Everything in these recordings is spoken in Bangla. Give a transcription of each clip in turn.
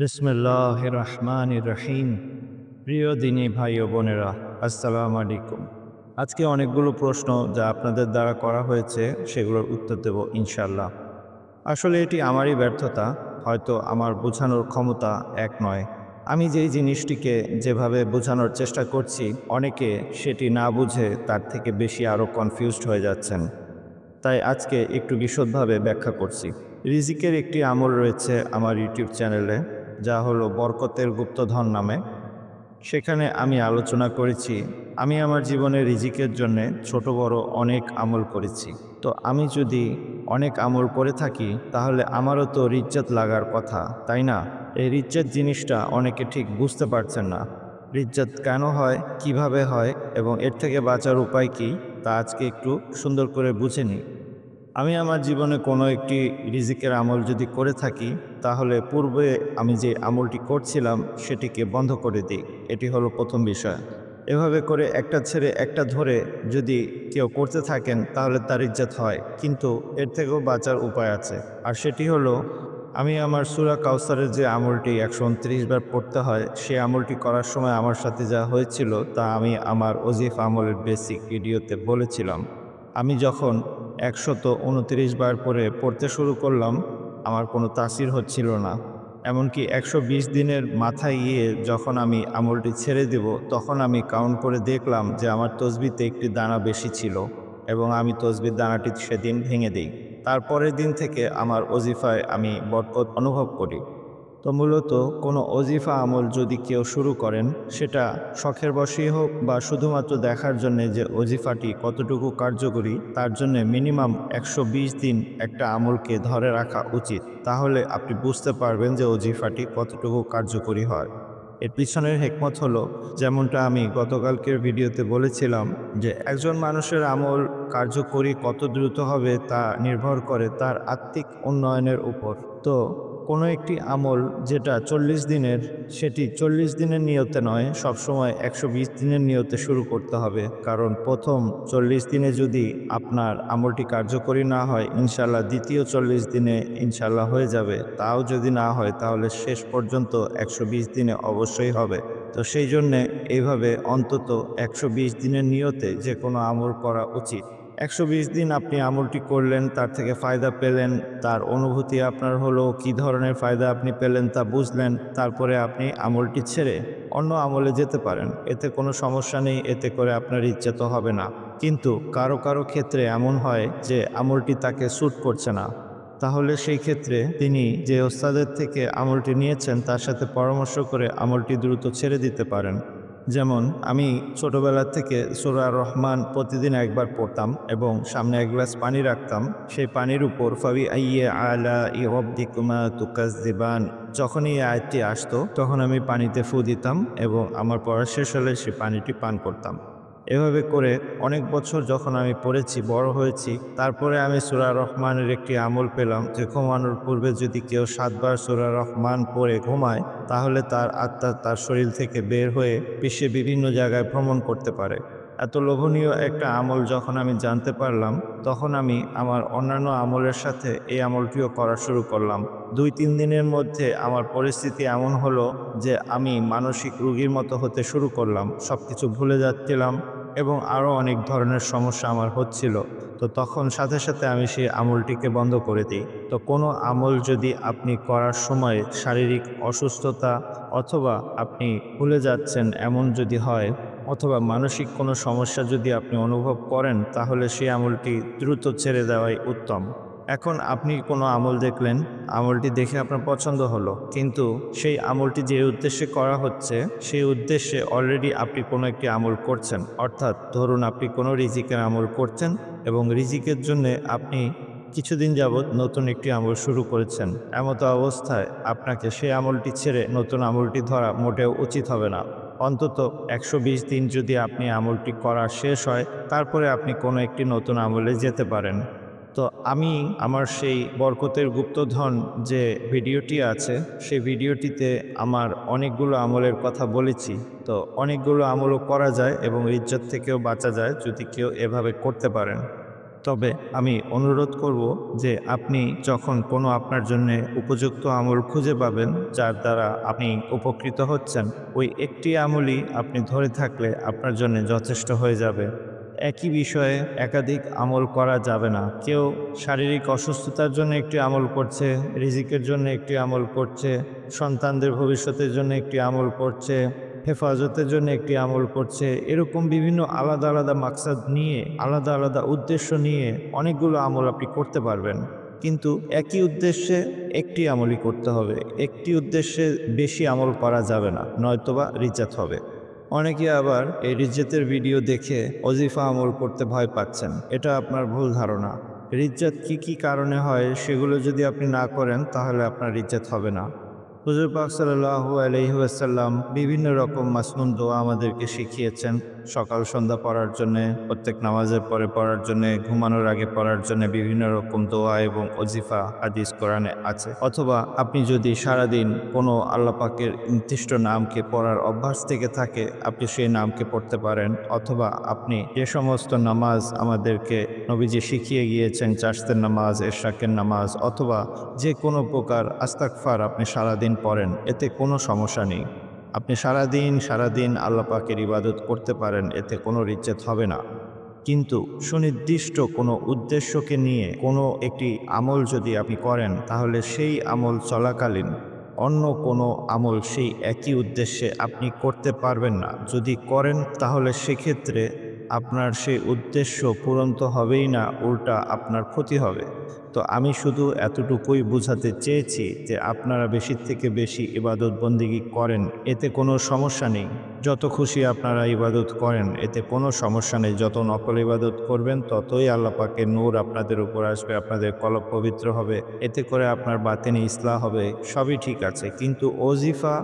বিসমিল্লাহির রহমানির রহিম। প্রিয় দিনী ভাই ও বোনেরা, আসসালামু আলাইকুম। আজকে অনেকগুলো প্রশ্ন যা আপনাদের দ্বারা করা হয়েছে সেগুলোর উত্তর দেব ইনশাআল্লাহ। আসলে এটি আমারই ব্যর্থতা, হয়তো আমার বোঝানোর ক্ষমতা এক নয়। আমি যেই জিনিসটিকে যেভাবে বোঝানোর চেষ্টা করছি, অনেকে সেটি না বুঝে তার থেকে বেশি আরও কনফিউজড হয়ে যাচ্ছেন। তাই আজকে একটু বিশদভাবে ব্যাখ্যা করছি। রিজিকের একটি আমল রয়েছে আমার ইউটিউব চ্যানেলে, যা হলো বরকতের গুপ্তধন নামে। সেখানে আমি আলোচনা করেছি আমি আমার জীবনে রিজিকের জন্যে ছোট বড় অনেক আমল করেছি। তো আমি যদি অনেক আমল করে থাকি তাহলে আমারও তো রিজ্জাত লাগার কথা, তাই না? এই রিজ্জাত জিনিসটা অনেকে ঠিক বুঝতে পারছেন না। রিজ্জাত কেন হয়, কিভাবে হয় এবং এর থেকে বাঁচার উপায় কি, তা আজকে একটু সুন্দর করে বুঝে নিই। আমি আমার জীবনে কোনো একটি রিজিকের আমল যদি করে থাকি, তাহলে পূর্বে আমি যে আমলটি করছিলাম সেটিকে বন্ধ করে দিই। এটি হলো প্রথম বিষয়। এভাবে করে একটা ছেড়ে একটা ধরে যদি কেউ করতে থাকেন তাহলে তার ইজ্জত হয়। কিন্তু এর থেকেও বাঁচার উপায় আছে। আর সেটি হলো আমি আমার সূরা কাউসারের যে আমলটি ১২৯ বার পড়তে হয়, সে আমলটি করার সময় আমার সাথে যা হয়েছিল তা আমি আমার ওজিফা আমলের বেসিক ভিডিওতে বলেছিলাম। আমি যখন ১২৯ বার করে পড়তে শুরু করলাম, আমার কোনো তাসির হচ্ছিল না। এমনকি ১২০ দিনের মাথায় গিয়ে যখন আমি আমলটি ছেড়ে দেব, তখন আমি কাউন্ট করে দেখলাম যে আমার তসবিতে একটি দানা বেশি ছিল এবং আমি তসবির দানাটি সেদিন ভেঙে দেই। তারপরের দিন থেকে আমার ওজিফায় আমি বরকত অনুভব করি। তো মূলত কোনো অজিফা আমল যদি কেউ শুরু করেন, সেটা শখের বশেই হোক বা শুধুমাত্র দেখার জন্যে যে অজিফাটি কতটুকু কার্যকরী, তার জন্যে মিনিমাম ১২০ দিন একটা আমলকে ধরে রাখা উচিত। তাহলে আপনি বুঝতে পারবেন যে অজিফাটি কতটুকু কার্যকরী হয়। এর পিছনের হেকমত হলো, যেমনটা আমি গতকালকের ভিডিওতে বলেছিলাম, যে একজন মানুষের আমল কার্যকরী কত দ্রুত হবে তা নির্ভর করে তার আত্মিক উন্নয়নের উপর। তো কোনো একটি আমল যেটা ৪০ দিনের, সেটি ৪০ দিনের নিয়তে নয়, সবসময় ১২০ দিনের নিয়তে শুরু করতে হবে। কারণ প্রথম ৪০ দিনে যদি আপনার আমলটি কার্যকরী না হয়, ইনশাআল্লাহ দ্বিতীয় ৪০ দিনে ইনশাআল্লাহ হয়ে যাবে। তাও যদি না হয় তাহলে শেষ পর্যন্ত ১২০ দিনে অবশ্যই হবে। তো সেই জন্যে এইভাবে অন্তত ১২০ দিনের নিয়তে যে কোনো আমল করা উচিত। ১২০ দিন আপনি আমলটি করলেন, তার থেকে ফায়দা পেলেন, তার অনুভূতি আপনার হলো, কী ধরনের ফায়দা আপনি পেলেন তা বুঝলেন। তারপরে আপনি আমলটি ছেড়ে অন্য আমলে যেতে পারেন। এতে কোনো সমস্যা নেই, এতে করে আপনার ইচ্ছে তো হবে না। কিন্তু কারো কারো ক্ষেত্রে এমন হয় যে আমলটি তাকে স্যুট করছে না। তাহলে সেই ক্ষেত্রে তিনি যে ওস্তাদের থেকে আমলটি নিয়েছেন তার সাথে পরামর্শ করে আমলটি দ্রুত ছেড়ে দিতে পারেন। যেমন আমি ছোটবেলা থেকে সূরা রহমান প্রতিদিন একবার পড়তাম এবং সামনে এক গ্লাস পানি রাখতাম। সেই পানির উপর ফাবিআইয়ি আলাই রাব্বিকুমা তুকাজ্জিবান, যখনই এই আয়াতটি আসতো তখন আমি পানিতে ফু দিতাম এবং আমার পড়া শেষ হলে সে পানিটি পান করতাম। এভাবে করে অনেক বছর যখন আমি পড়েছি, বড় হয়েছি, তারপরে আমি সূরা রহমানের একটি আমল পেলাম যে ঘুমানোর পূর্বে যদি কেউ ৭ বার সূরা রহমান পড়ে ঘুমায়, তাহলে তার আত্মা তার শরীর থেকে বের হয়ে বিশ্বের বিভিন্ন জায়গায় ভ্রমণ করতে পারে। এত লোভনীয় একটা আমল যখন আমি জানতে পারলাম, তখন আমি আমার অন্যান্য আমলের সাথে এই আমলটিও করা শুরু করলাম। ২-৩ দিনের মধ্যে আমার পরিস্থিতি এমন হলো যে আমি মানসিক রোগীর মতো হতে শুরু করলাম। সবকিছু ভুলে যাচ্ছিলাম এবং আরও অনেক ধরনের সমস্যা আমার হচ্ছিল। তো তখন সাথে সাথে আমি সেই আমলটিকে বন্ধ করে দিই। তো কোনো আমল যদি আপনি করার সময় শারীরিক অসুস্থতা অথবা আপনি ভুলে যাচ্ছেন এমন যদি হয়, অথবা মানসিক কোনো সমস্যা যদি আপনি অনুভব করেন, তাহলে সেই আমলটি দ্রুত ছেড়ে দেওয়াই উত্তম। এখন আপনি কোনো আমল দেখলেন, আমলটি দেখে আপনার পছন্দ হলো, কিন্তু সেই আমলটি যে উদ্দেশ্যে করা হচ্ছে সেই উদ্দেশ্যে অলরেডি আপনি কোনো একটি আমল করছেন। অর্থাৎ ধরুন আপনি কোনো রিজিকের আমল করছেন এবং রিজিকের জন্যে আপনি কিছুদিন যাবৎ নতুন একটি আমল শুরু করেছেন। এমতো অবস্থায় আপনাকে সেই আমলটি ছেড়ে নতুন আমলটি ধরা মোটেও উচিত হবে না। অন্তত ১২০ দিন যদি আপনি আমলটি করা শেষ হয়, তারপরে আপনি কোনো একটি নতুন আমলে যেতে পারেন। তো আমি আমার সেই বরকতের গুপ্তধন যে ভিডিওটি আছে, সেই ভিডিওটিতে আমার অনেকগুলো আমলের কথা বলেছি। তো অনেকগুলো আমলও করা যায় এবং ইজ্জত থেকেও বাঁচা যায় যদি কেউ এভাবে করতে পারেন। তবে আমি অনুরোধ করব যে আপনি যখন কোনো আপনার জন্যে উপযুক্ত আমল খুঁজে পাবেন যার দ্বারা আপনি উপকৃত হচ্ছেন, ওই একটি আমলই আপনি ধরে থাকলে আপনার জন্য যথেষ্ট হয়ে যাবে। একই বিষয়ে একাধিক আমল করা যাবে না। কেউ শারীরিক অসুস্থতার জন্য একটি আমল করছে, রিজিকের জন্য একটি আমল করছে, সন্তানদের ভবিষ্যতের জন্য একটি আমল করছে, হেফাজতের জন্য একটি আমল করছে। এরকম বিভিন্ন আলাদা আলাদা মাকসাদ নিয়ে, আলাদা আলাদা উদ্দেশ্য নিয়ে অনেকগুলো আমল আপনি করতে পারবেন। কিন্তু একই উদ্দেশ্যে একটি আমলই করতে হবে। একটি উদ্দেশ্যে বেশি আমল করা যাবে না, নয়তোবা রিজাত হবে। অনেকে আবার এই রিজ্জাতের ভিডিও দেখে ওজিফা আমল করতে ভয় পাচ্ছেন। এটা আপনার ভুল ধারণা। রিজ্জাত কি কারণে হয় সেগুলো যদি আপনি না করেন তাহলে আপনার রিজ্জাত হবে না। হুজুর পাক সাল্লাল্লাহু আলাইহি ওয়াসাল্লাম বিভিন্ন রকম মাসনুন দোয়া আমাদেরকে শিখিয়েছেন। সকাল সন্ধ্যা পড়ার জন্যে, প্রত্যেক নামাজের পরে পড়ার জন্যে, ঘুমানোর আগে পড়ার জন্যে বিভিন্ন রকম দোয়া এবং ওজিফা হাদিস কোরআনে আছে। অথবা আপনি যদি সারাদিন কোনো আল্লাহ পাকের নির্দিষ্ট নামকে পড়ার অভ্যাস থেকে থাকে, আপনি সেই নামকে পড়তে পারেন। অথবা আপনি যে সমস্ত নামাজ আমাদেরকে নবীজি শিখিয়ে গিয়েছেন, চারতের নামাজ, এশরাকের নামাজ, অথবা যে কোনো প্রকার আস্তাগফার আপনি সারাদিন পড়েন, এতে কোনো সমস্যা নেই। আপনি সারাদিন আল্লাহ পাকের ইবাদত করতে পারেন, এতে কোনো রিজ্জাত হবে না। কিন্তু সুনির্দিষ্ট কোনো উদ্দেশ্যকে নিয়ে কোনো একটি আমল যদি আপনি করেন, তাহলে সেই আমল চলাকালীন অন্য কোনো আমল সেই একই উদ্দেশ্যে আপনি করতে পারবেন না। যদি করেন তাহলে সেক্ষেত্রে আপনার সেই উদ্দেশ্য পূরণ তো হবেই না, উল্টা আপনার ক্ষতি হবে। তো আমি শুধু এতটুকুই বুঝাতে চেয়েছি যে আপনারা বেশি থেকে বেশি ইবাদত বন্দেগী করেন, এতে কোনো সমস্যা নেই। যত খুশি আপনারা ইবাদত করেন, এতে কোনো সমস্যা নেই। যত নকল ইবাদত করবেন ততই আল্লাহ পাকের নূর আপনাদের উপর আসবে, আপনাদের কলব পবিত্র হবে, এতে করে আপনার বাতিনে ইসলাহ হবে, সবই ঠিক আছে। কিন্তু ওজিফা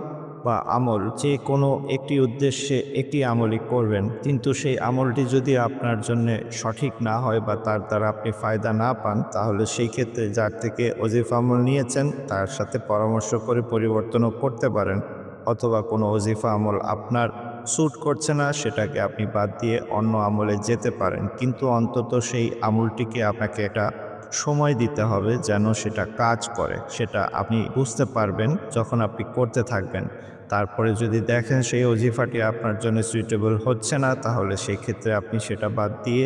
বা আমল যে কোনো একটি উদ্দেশ্যে একটি আমলই করবেন, কিন্তু সেই আমলটি যদি আপনার জন্য সঠিক না হয় বা তার দ্বারা আপনি ফায়দা না পান, তাহলে সেই ক্ষেত্রে যার থেকে ওজিফা আমল নিয়েছেন তার সাথে পরামর্শ করে পরিবর্তনও করতে পারেন। অথবা কোনো ওজিফা আমল আপনার স্যুট করছে না, সেটাকে আপনি বাদ দিয়ে অন্য আমলে যেতে পারেন। কিন্তু অন্তত সেই আমলটিকে আপনাকে একটা সময় দিতে হবে যেন সেটা কাজ করে। সেটা আপনি বুঝতে পারবেন যখন আপনি করতে থাকবেন। তারপরে যদি দেখেন সেই ওজিফাটি আপনার জন্য সুইটেবল হচ্ছে না, তাহলে সেই ক্ষেত্রে আপনি সেটা বাদ দিয়ে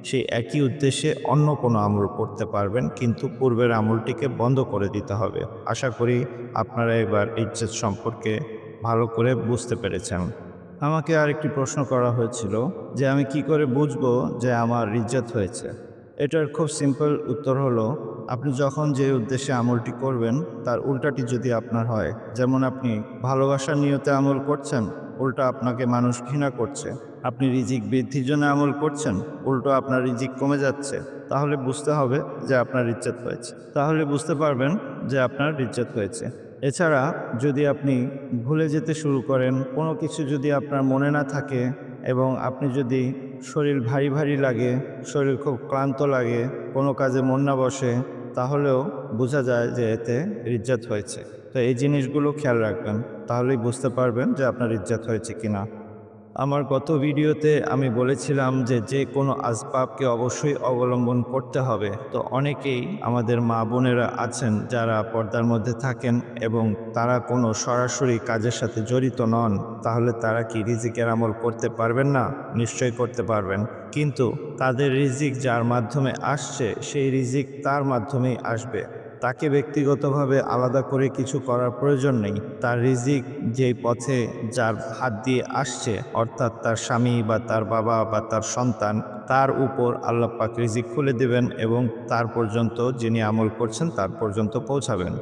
সেই একই উদ্দেশ্যে অন্য কোনো আমল করতে পারবেন, কিন্তু পূর্বের আমলটিকে বন্ধ করে দিতে হবে। আশা করি আপনারা এবার ইজ্জত সম্পর্কে ভালো করে বুঝতে পেরেছেন। আমাকে আরেকটি প্রশ্ন করা হয়েছিল যে আমি কি করে বুঝবো যে আমার ইজ্জত হয়েছে। এটার খুব সিম্পল উত্তর হলো, আপনি যখন যে উদ্দেশ্যে আমলটি করবেন তার উল্টাটি যদি আপনার হয়, যেমন আপনি ভালোবাসার নিয়তে আমল করছেন, উল্টা আপনাকে মানুষ ঘৃণা করছে। আপনি রিজিক বৃদ্ধির জন্য আমল করছেন, উল্টো আপনার রিজিক কমে যাচ্ছে, তাহলে বুঝতে হবে যে আপনার ইজ্জত হয়েছে। তাহলে বুঝতে পারবেন যে আপনার ইজ্জত হয়েছে। এছাড়া যদি আপনি ভুলে যেতে শুরু করেন, কোনো কিছু যদি আপনার মনে না থাকে এবং আপনি যদি শরীর ভারী ভারী লাগে, শরীর খুব ক্লান্ত লাগে, কোনো কাজে মন না বসে, তাহলেও বোঝা যায় যে এতে ইজ্জত হয়েছে। তো এই জিনিসগুলো খেয়াল রাখবেন, তাহলেই বুঝতে পারবেন যে আপনার ইজ্জত হয়েছে কিনা। আমার গত ভিডিওতে আমি বলেছিলাম যে যে কোনো আসবাবকে অবশ্যই অবলম্বন করতে হবে। তো অনেকেই আমাদের মা বোনেরা আছেন যারা পর্দার মধ্যে থাকেন এবং তারা কোনো সরাসরি কাজের সাথে জড়িত নন, তাহলে তারা কি রিজিকের আমল করতে পারবেন না? নিশ্চয়ই করতে পারবেন। কিন্তু তাদের রিজিক যার মাধ্যমে আসছে সেই রিজিক তার মাধ্যমেই আসবে। তাকে ব্যক্তিগতভাবে আলাদা করে কিছু করার প্রয়োজন নেই। তার রিজিক যেই পথে যার হাত দিয়ে আসছে, অর্থাৎ তার স্বামী বা তার বাবা বা তার সন্তান, তার উপর আল্লাহ পাক রিজিক খুলে দেবেন এবং তার পর্যন্ত যিনি আমল করছেন তার পর্যন্ত পৌঁছাবেন।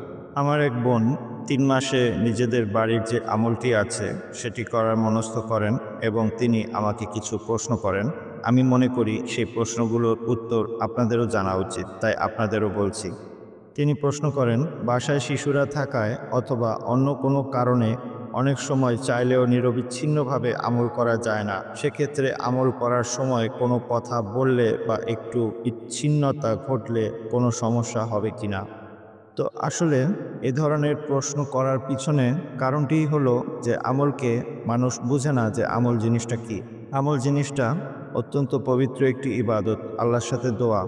আমার এক বোন 3 মাসে নিজেদের বাড়ির যে আমলটি আছে সেটি করার মনস্থ করেন এবং তিনি আমাকে কিছু প্রশ্ন করেন। আমি মনে করি সেই প্রশ্নগুলোর উত্তর আপনাদেরও জানা উচিত, তাই আপনাদেরও বলছি। তিনি প্রশ্ন করেন, বাসায় শিশুরা থাকায় অথবা অন্য কোনো কারণে অনেক সময় চাইলেও নিরবিচ্ছিন্নভাবে আমল করা যায় না। সেক্ষেত্রে আমল করার সময় কোনো কথা বললে বা একটু বিচ্ছিন্নতা ঘটলে কোনো সমস্যা হবে কিনা। তো আসলে এ ধরনের প্রশ্ন করার পিছনে কারণটিই হলো যে আমলকে মানুষ বুঝে না যে আমল জিনিসটা কী। আমল জিনিসটা অত্যন্ত পবিত্র একটি ইবাদত, আল্লাহর সাথে দোয়া।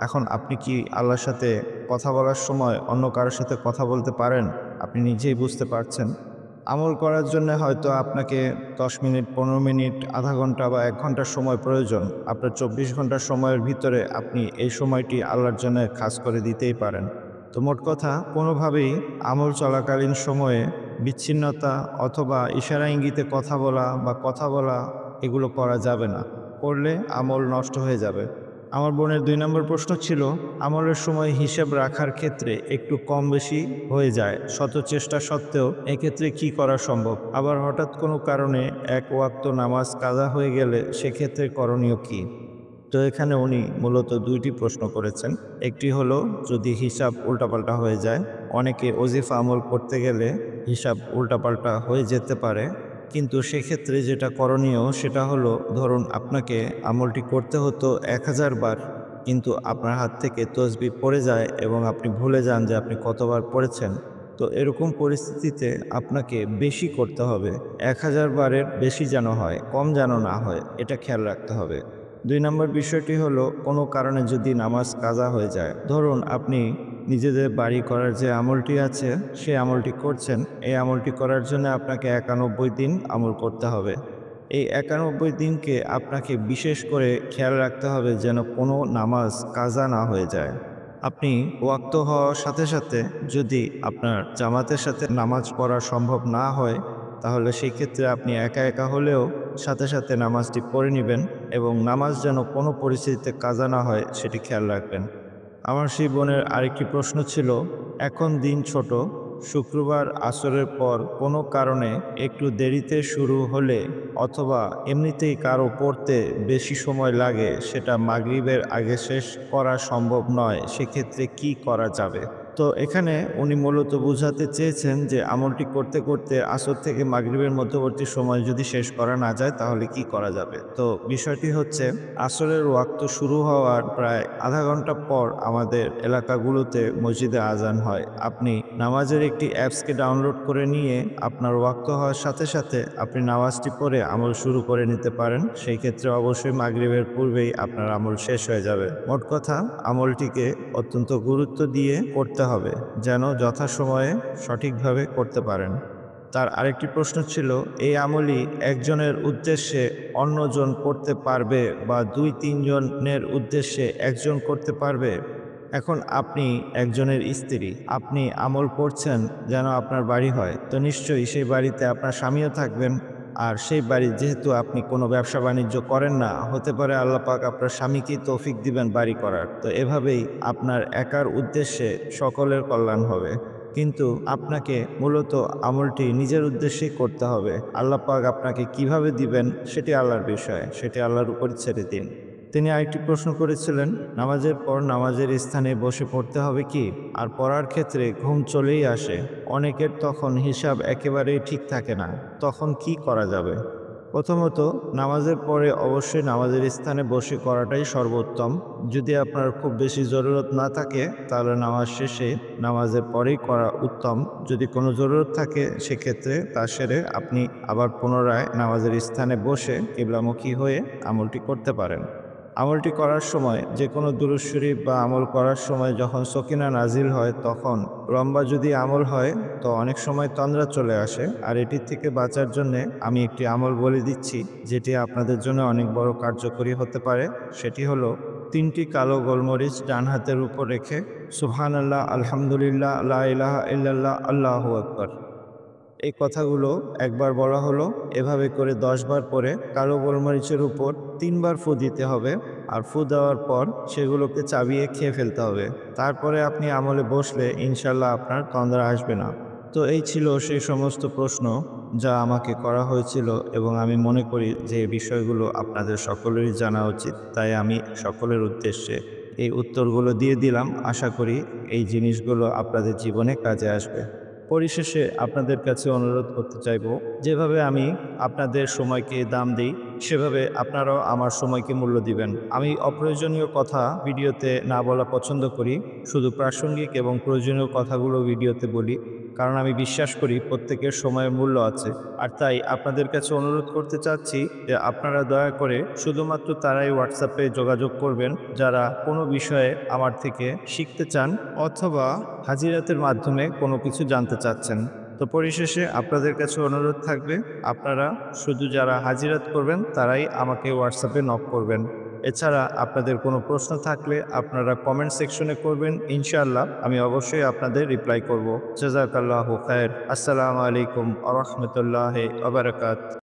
এখন আপনি কি আল্লাহর সাথে কথা বলার সময় অন্য কারোর সাথে কথা বলতে পারেন? আপনি নিজেই বুঝতে পারছেন। আমল করার জন্য হয়তো আপনাকে ১০ মিনিট, ১৫ মিনিট, আধা ঘন্টা বা ১ ঘন্টার সময় প্রয়োজন। আপনার ২৪ ঘন্টার সময়ের ভিতরে আপনি এই সময়টি আল্লাহর জন্য খাস করে দিতেই পারেন। তো মোট কথা, কোনোভাবেই আমল চলাকালীন সময়ে বিচ্ছিন্নতা অথবা ইশারা ইঙ্গিতে কথা বলা এগুলো করা যাবে না। করলে আমল নষ্ট হয়ে যাবে। আমার বোনের ২ নম্বর প্রশ্ন ছিল, আমলের সময় হিসেব রাখার ক্ষেত্রে একটু কম বেশি হয়ে যায়। শত চেষ্টা সত্ত্বেও এক্ষেত্রে কি করা সম্ভব? আবার হঠাৎ কোনো কারণে ১ ওয়াক্ত নামাজ কাজা হয়ে গেলে সেক্ষেত্রে করণীয় কী? তো এখানে উনি মূলত ২টি প্রশ্ন করেছেন। একটি হলো, যদি হিসাব উল্টাপাল্টা হয়ে যায়। অনেকে ওজিফা আমল করতে গেলে হিসাব উল্টাপাল্টা হয়ে যেতে পারে। কিন্তু সেক্ষেত্রে যেটা করণীয় সেটা হলো, ধরুন আপনাকে আমলটি করতে হতো ১০০০ বার, কিন্তু আপনার হাত থেকে তসবিহ পড়ে যায় এবং আপনি ভুলে যান যে আপনি কতবার পড়েছেন। তো এরকম পরিস্থিতিতে আপনাকে বেশি করতে হবে। ১০০০ বারের বেশি যেন হয়, কম যেন না হয়, এটা খেয়াল রাখতে হবে। ২ নম্বর বিষয়টি হলো, কোনো কারণে যদি নামাজ কাজা হয়ে যায়। ধরুন আপনি নিজেদের বাড়ি করার যে আমলটি আছে, সেই আমলটি করছেন। এই আমলটি করার জন্য আপনাকে ৯১ দিন আমল করতে হবে। এই ৯১ দিনকে আপনাকে বিশেষ করে খেয়াল রাখতে হবে যেন কোনো নামাজ কাজা না হয়ে যায়। আপনি ওয়াক্ত হওয়ার সাথে সাথে যদি আপনার জামাতের সাথে নামাজ পড়া সম্ভব না হয়, তাহলে সেই ক্ষেত্রে আপনি একা একা হলেও সাথে সাথে নামাজটি পড়ে নেবেন এবং নামাজ যেন কোনো পরিস্থিতিতে কাজা না হয় সেটি খেয়াল রাখবেন। আমার সেই বোনের আরেকটি প্রশ্ন ছিল, এখন দিন ছোট, শুক্রবার আসরের পর কোনো কারণে একটু দেরিতে শুরু হলে অথবা এমনিতেই কারো পড়তে বেশি সময় লাগে, সেটা মাগরিবের আগে শেষ করা সম্ভব নয়, সেক্ষেত্রে কি করা যাবে? তো এখানে উনি মূলত বোঝাতে চেয়েছেন যে আমলটি করতে করতে আসর থেকে মাগরিবের মধ্যবর্তী সময় যদি শেষ করা না যায় তাহলে কি করা যাবে। তো বিষয়টি হচ্ছে, আসরের ওয়াক্ত শুরু হওয়ার প্রায় আধা ঘন্টা পর আমাদের এলাকাগুলোতে মসজিদে আজান হয়। আপনি নামাজের একটি অ্যাপসকে ডাউনলোড করে নিয়ে আপনার ওয়াক্ত হওয়ার সাথে সাথে আপনি নামাজটি পড়ে আমল শুরু করে নিতে পারেন। সেই ক্ষেত্রে অবশ্যই মাগরিবের পূর্বেই আপনার আমল শেষ হয়ে যাবে। মোট কথা, আমলটিকে অত্যন্ত গুরুত্ব দিয়ে করতে হবে যেন যথাসময়ে সঠিকভাবে করতে পারেন। তার আরেকটি প্রশ্ন ছিল, এই আমলই একজনের উদ্দেশ্যে অন্যজন করতে পারবে বা ২-৩ জনের উদ্দেশ্যে একজন করতে পারবে? এখন আপনি একজনের স্ত্রী, আপনি আমল করছেন যেন আপনার বাড়ি হয়, তো নিশ্চয়ই সেই বাড়িতে আপনার স্বামীও থাকবেন। আর সেই বাড়ি যেহেতু আপনি কোনো ব্যবসা বাণিজ্য করেন না, হতে পারে আল্লাহ পাক আপনার স্বামীকেই তৌফিক দিবেন বাড়ি করার। তো এভাবেই আপনার একার উদ্দেশ্যে সকলের কল্যাণ হবে। কিন্তু আপনাকে মূলত আমলটি নিজের উদ্দেশ্যেই করতে হবে। আল্লাহ পাক আপনাকে কিভাবে দিবেন সেটি আল্লাহর বিষয়, সেটি আল্লাহর উপরই ছেড়ে দিন। তিনি আরেকটি প্রশ্ন করেছিলেন, নামাজের পর নামাজের স্থানে বসে পড়তে হবে কি? আর পড়ার ক্ষেত্রে ঘুম চলেই আসে। অনেকের তখন হিসাব একেবারেই ঠিক থাকে না। তখন কি করা যাবে? প্রথমত, নামাজের পরে অবশ্যই নামাজের স্থানে বসে করাটাই সর্বোত্তম। যদি আপনার খুব বেশি জরুরত না থাকে তাহলে নামাজ শেষে নামাজের পরেই করা উত্তম। যদি কোনো জরুরত থাকে সেক্ষেত্রে তা সেরে আপনি আবার পুনরায় নামাজের স্থানে বসে কিবলামুখী হয়ে আমলটি করতে পারেন। আমলটি করার সময় যে কোনো দুরূদ শরীফ বা আমল করার সময় যখন সকিনা নাজিল হয়, তখন লম্বা যদি আমল হয় তো অনেক সময় তন্দ্রা চলে আসে। আর এটির থেকে বাঁচার জন্যে আমি একটি আমল বলে দিচ্ছি যেটি আপনাদের জন্য অনেক বড় কার্যকরী হতে পারে। সেটি হলো, ৩টি কালো গোলমরিচ ডান হাতের উপর রেখে সুবহানাল্লাহ, আলহামদুলিল্লাহ, লা ইলাহা ইল্লাল্লাহ, আল্লাহু আকবার, এই কথাগুলো একবার বলা হলো। এভাবে করে ১০ বার পরে কালো গোলমরিচের উপর ৩ বার ফু দিতে হবে। আর ফু দেওয়ার পর সেগুলোকে চাবিয়ে খেয়ে ফেলতে হবে। তারপরে আপনি আমলে বসলে ইনশাল্লাহ আপনার তন্দ্রা আসবে না। তো এই ছিল সেই সমস্ত প্রশ্ন যা আমাকে করা হয়েছিল এবং আমি মনে করি যে এই বিষয়গুলো আপনাদের সকলেরই জানা উচিত। তাই আমি সকলের উদ্দেশ্যে এই উত্তরগুলো দিয়ে দিলাম। আশা করি এই জিনিসগুলো আপনাদের জীবনে কাজে আসবে। পরিশেষে আপনাদের কাছে অনুরোধ করতে চাইব, যেভাবে আমি আপনাদের সময়কে দাম দিই সেভাবে আপনারাও আমার সময়কে মূল্য দিবেন। আমি অপ্রয়োজনীয় কথা ভিডিওতে না বলা পছন্দ করি, শুধু প্রাসঙ্গিক এবং প্রয়োজনীয় কথাগুলো ভিডিওতে বলি। কারণ আমি বিশ্বাস করি প্রত্যেকের সময়ের মূল্য আছে। আর তাই আপনাদের কাছে অনুরোধ করতে চাচ্ছি যে আপনারা দয়া করে শুধুমাত্র তারাই হোয়াটসঅ্যাপে যোগাযোগ করবেন যারা কোনো বিষয়ে আমার থেকে শিখতে চান অথবা হাজিরাতের মাধ্যমে কোনো কিছু জানতে চাচ্ছেন। তো পরিশেষে আপনাদের কাছে অনুরোধ থাকবে, আপনারা শুধু যারা হাজিরাত করবেন তারাই আমাকে হোয়াটসঅ্যাপে নক করবেন। এছাড়া আপনাদের কোনো প্রশ্ন থাকলে আপনারা কমেন্ট সেকশনে করবেন। ইনশাআল্লাহ আমি অবশ্যই আপনাদের রিপ্লাই করব। জাযাকাল্লাহু খায়ের। আসসালামু আলাইকুম ওয়া রাহমাতুল্লাহি ওয়া বারাকাতুহু।